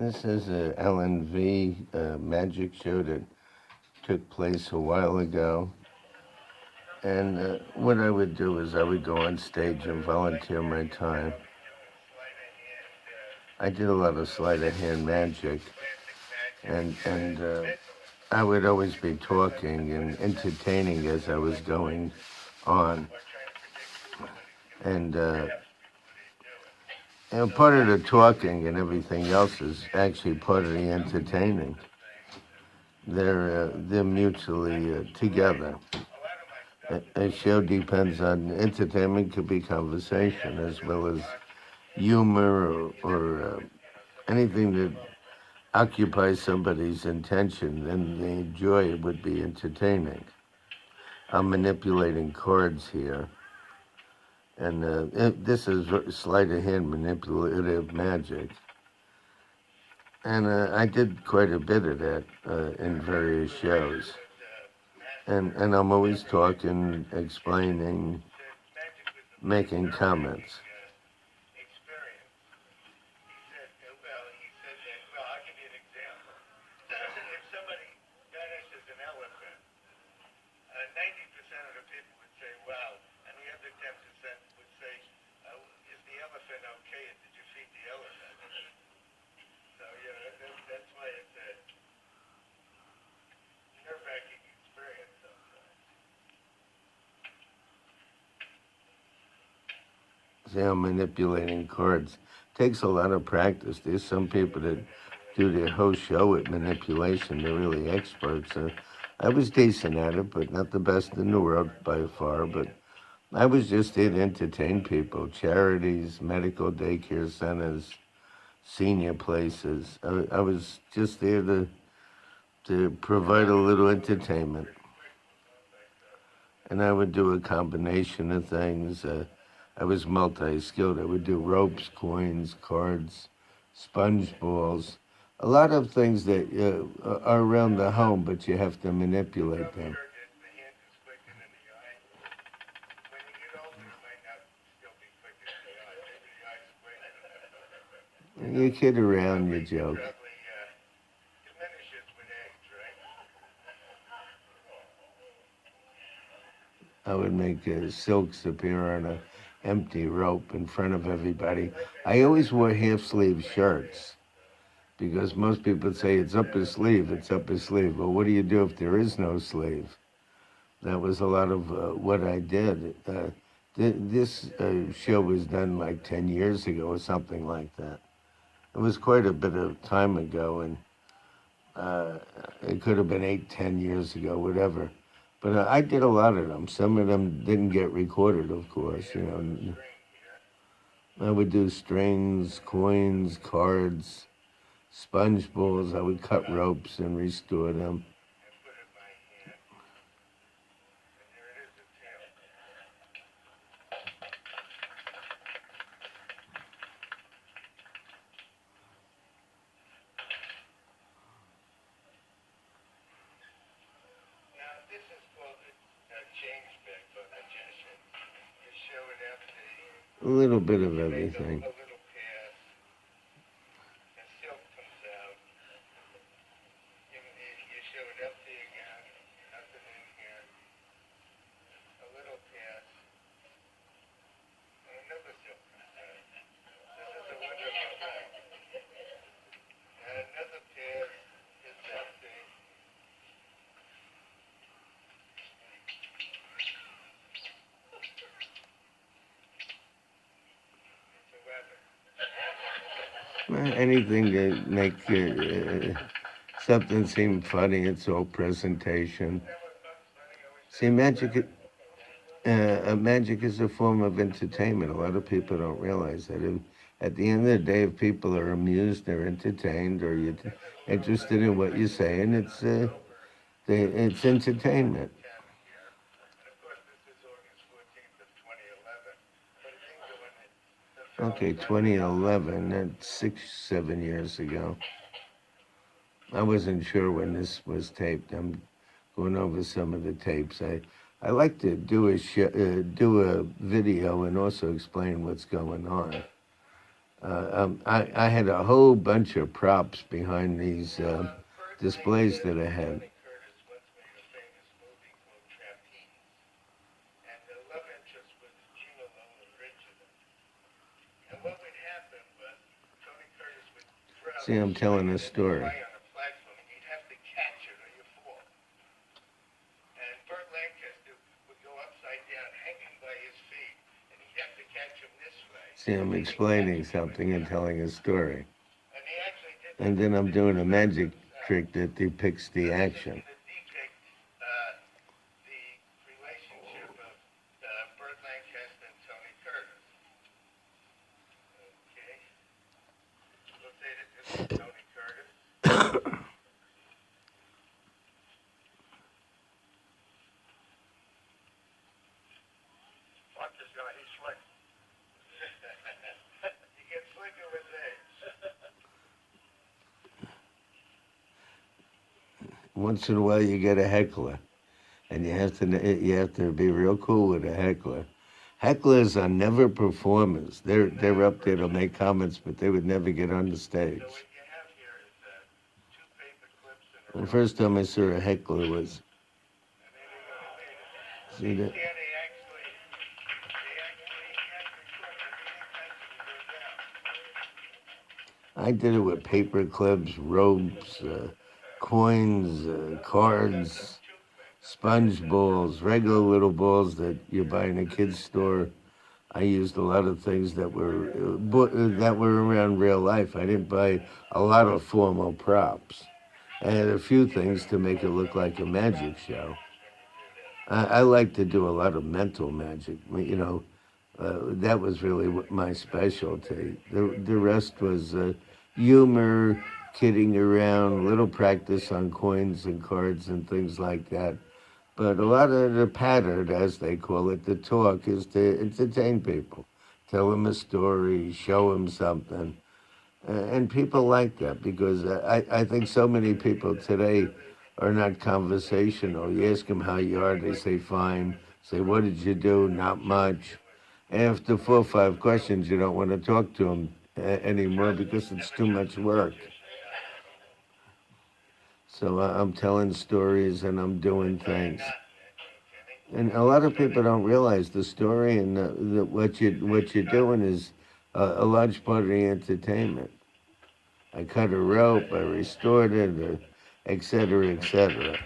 This is a Alan V magic show that took place a while ago. And what I would do is I would go on stage and volunteer my time. I did a lot of sleight of hand magic, and I would always be talking and entertaining as I was going on. And part of the talking and everything else is actually part of the entertaining. They're mutually together. A show depends on entertainment, could be conversation as well as humor or anything that occupies somebody's attention and they enjoy it would be entertaining. I'm manipulating cards here, and this is sleight of hand manipulative magic. And I did quite a bit of that in various shows. And I'm always talking, explaining, making comments. See, I'm manipulating cards. Takes a lot of practice. There's some people that do their whole show at manipulation. They're really experts. I was decent at it, but not the best in the world by far. But I was just there to entertain people. Charities, medical daycare centers, senior places. I was just there to provide a little entertainment. And I would do a combination of things. I was multi-skilled. I would do ropes, coins, cards, sponge balls, a lot of things that are around the home, but you have to manipulate them. You kid around, you joke. I would make silks appear on a empty rope in front of everybody. I always wore half-sleeve shirts because most people say it's up his sleeve, it's up his sleeve. Well, what do you do if there is no sleeve? That was a lot of what I did. This show was done like 10 years ago or something like that. It was quite a bit of time ago, and it could have been 8, 10 years ago, whatever. But I did a lot of them. Some of them didn't get recorded, of course. I would do strings, coins, cards, sponge balls. I would cut ropes and restore them. A little bit of everything. Anything to make something seem funny. It's all presentation. See, magic is a form of entertainment. A lot of people don't realize that. At the end of the day, if people are amused, they're entertained, or you're interested in what you're saying, it's entertainment. Okay, 2011, that's 6, 7 years ago. I wasn't sure when this was taped. I'm going over some of the tapes. I like to do a video and also explain what's going on. I had a whole bunch of props behind these displays that I had. See, I'm telling a story. See, I'm explaining something and telling a story. And then I'm doing a magic trick that depicts the action. Once in a while, you get a heckler, and you have to be real cool with a heckler. Hecklers are never performers. They're up there to make comments, but they would never get on the stage. The first time I saw a heckler was, see that? I did it with paper clips, ropes, coins, cards, sponge balls, regular little balls that you buy in a kid's store. I used a lot of things that were around real life. I didn't buy a lot of formal props. I had a few things to make it look like a magic show. I like to do a lot of mental magic. That was really my specialty. The rest was humor, kidding around, little practice on coins and cards and things like that. But a lot of the pattern, as they call it, the talk, is to entertain people, tell them a story, show them something. And people like that because I think so many people today are not conversational. You ask them how you are, they say fine. Say, what did you do? Not much. After 4 or 5 questions, you don't want to talk to them anymore because it's too much work. So I'm telling stories and I'm doing things. And a lot of people don't realize the story and what you're doing is a large part of the entertainment. I cut a rope, I restored it, et cetera, et cetera.